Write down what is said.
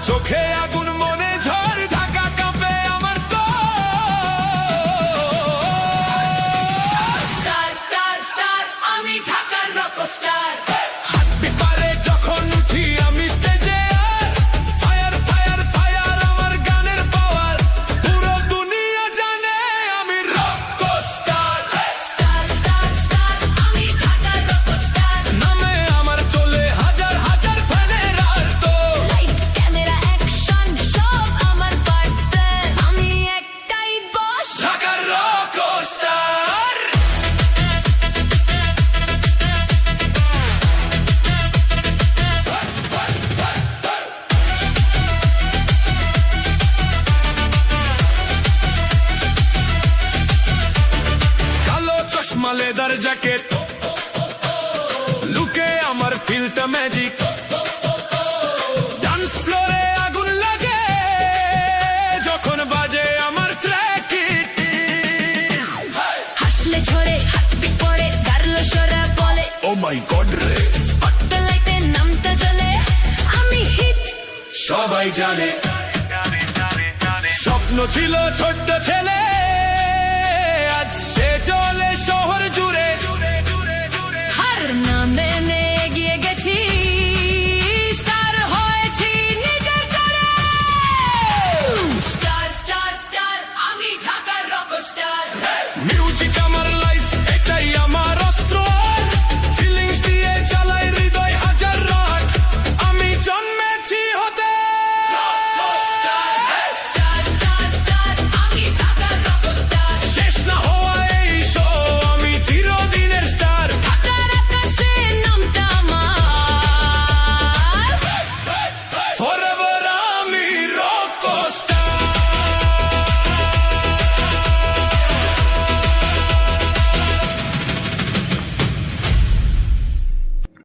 চোখে আগুন মনে ঝড় ঢাকা কাঁপে আমার তো স্টার স্টার স্টার আমি ঢাকার রকস্টার হাঁটতে পারে যখন উঠি আমি স্টেজে আর ফায়ার ফায়ার ফায়ার আমার গানের পাওয়ার পুরো দুনিয়া জানে আমি রকস্টার স্টার স্টার স্টার আমি ঢাকার রকস্টার নামে আমার চলে হাজার হাজার ফ্যানের আর্তো লাইট ক্যামেরা অ্যাকশন সব আমার পার্টসে আমি একটাই বস ঢাকার রকস্টার কালো চশমা লেদার জ্যাকেট লুকে আমার ফিলটা ম্যাজিক ডান্স ফ্লোরে আগুন লাগে যখন বাজে আমার ট্র্যাক হাসলে ঝরে হাতপিট পড়ে গারলো সরা বলে ও মাই গড রে স্পটলাইটে নামটা জ্বলে আমি হিট সবাই জানে স্বপ্ন ছিল ছোট্ট ছেলে আজ সে চলে শহর জুড়ে হার নামে